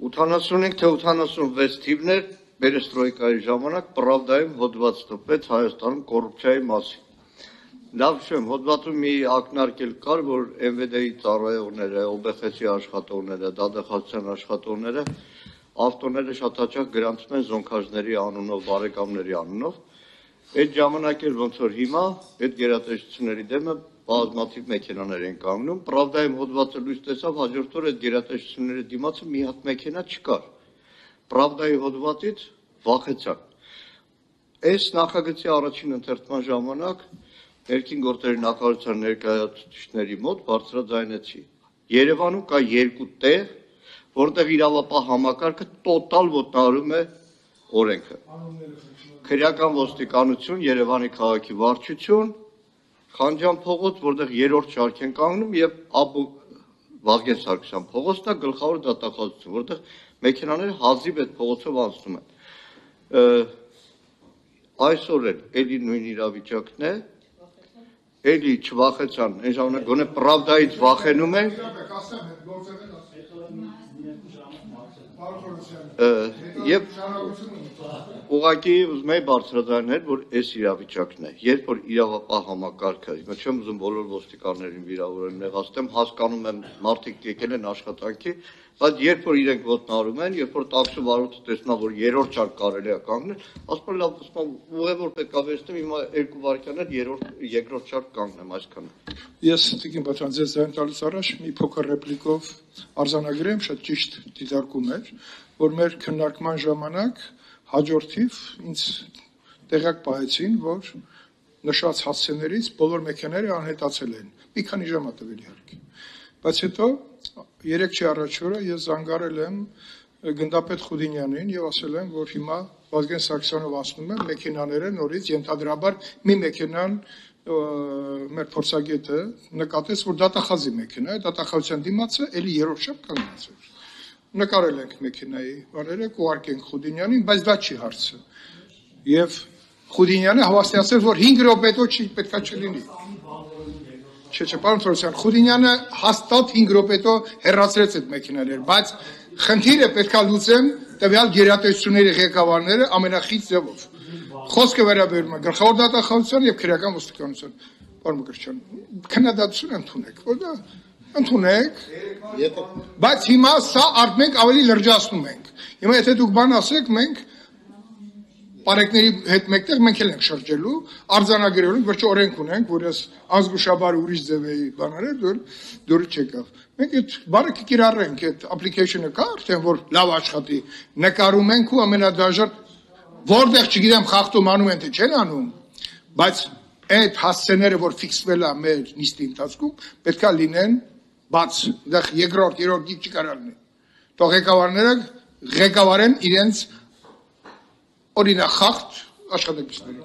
85 թե 86 թիվներ Պերեստրոյկայի ժամանակ Պրավդայում հոդված տպեց Հայաստանում կոռուպցիայի մասին։ Լավ շեմ, հոդվածում մի ակնարկել կար, որ MVD-ի ծառայողները, OBХ-ի աշխատողները, դատախազության աշխատողները ավտոները շատ հաճախ գրանցում են զոնքաժների անունով, բարեկամների անունով։ Այդ ժամանակ էլ ոնց որ հիմա այդ գերատեսչությունների դեմը բազմաթիվ մեքենաներ են կանգնում։ Պրավդայում հոդվածը լույս տեսավ, հաջորդ օր այդ գերատեսչությունների դիմացը մի հատ մեքենա չկար։ Պրավդայի հոդվածից վախեցան։ Այս նախագծի առաջին ընթերցման ժամանակ ներքին գործերի նախարարության ներկայացուցիչների մոտ բարձրաձայնեցի։ Երևանում կա երկու տեղ, որտեղ իրավապահ համակարգը տոտալ ոտնահարում է օրենքը։ Քրեական ոստիկանություն, Երևանի քաղաքի վարչություն, Խանջան փողոց, որտեղ երրորդ շարք են կանգնում, եւ Վազգեն Սարգսյան փողոցն է գլխավոր դատախազություն, որտեղ մեքենաները հազիվ այդ փողոցով անցնում են։ Այսօր էլ էլի նույն իրավիճակն է, էլի չվախեցան, այն ժամանակ գոնե Պրավդայից վախենում են։ Եվ ուղղակի ուզում եմ բարձրաձայնել, որ այս իրավիճակն է, երբ որ իրավապահ համակարգը, հիմա չեմ ուզում բոլոր ոստիկաններին վիրավորել, նեղացնեմ, հասկանում եմ մարդիկ եկել են աշխատանքի, բայց երբ որ իրենք ոտնահարում են, երբ որ տաքսի վարորդը տեսնում է, որ երրորդ շարք կարելի է կանգնել, ասում լավ, ուղևոր պետք է վերցնեմ, հիմա 2 վայրկյան էլ երկրորդ շարք կանգնեմ, այսքանը։ Ես Տիկին Բաչյան ձեզ ձայն տալուց առաջ մի փոքր ռեպլիկով արձանագրեմ, շատ ճիշտ դիտարկում էր, որ մեր քննարկման ժամանակ հաջորդիվ ինձ տեղյակ պահեցին, որ նշված հասցեներից բոլոր մեքենաները անհետացել են։ Մի քանի ժամ է տվել իհարկե։ Բայց հետո 3 չի առաջ օրը ես զանգարել եմ գնդապետ Խուդինյանին եւ ասել եմ, որ հիմա Վազգեն Սարգսյանով ասնում եմ մեքենաները նորից ենթադրաբար մի մեքենան մեր փորձագետը նկատեց, որ դատախազի մեքենա է, դատախազության դիմացը էլի երրորդ շարք կանգնած էր։ Նկարել ենք մեքենայի բաները, կուղարկենք Խուդինյանին, բայց դա չի հարցը։ Եվ Խուդինյանը հավաստիացրեց, որ 5 րոպետո չի պետքա չլինի։ Չէ, պարոն Թորոսյան, Խուդինյանը հաստատ 5 րոպետո հեռացրեց այդ մեքենաները, բայց խնդիրը պետքա լուծեն տվյալ գերատեսչությունների ղեկավարները ամենախիտ ձևով։ Խոսքը վերաբերում է գլխավոր դատախազության եւ քրեական ոստիկանության։ Պարոն Մկրտչյան, քննադատություն ընդունեք, որ դա ընդունեք, բայց հիմա սա մենք ավելի լրջացնում ենք։ Հիմա եթե դուք բան ասեք, մենք Պարեկների հետ մեկտեղ մենք էլ ենք շրջելու, արձանագրելու, վերջո օրենք ունենք, որ ես ազգուշաբար ուրիշ ձև էի բաները, դուրը չեկավ։ Մենք այդ բանը կկիրառենք, այդ application-ը կա, արդեն որ լավ աշխատի, նկարում ենք ու ամենադաժան, որտեղ չգիտեմ խախտում անում են, թե չեն անում, բայց այդ հասցեները, որ ֆիքսվել է մեր նիստի ընթացքում, պետք է լինեն բաց, դեռ երկրորդ, երրորդ գիծ չկարա լինի։ Թող ղեկավարները ղեկավարեն իրենց օրինախախտ աշխատակիցներին։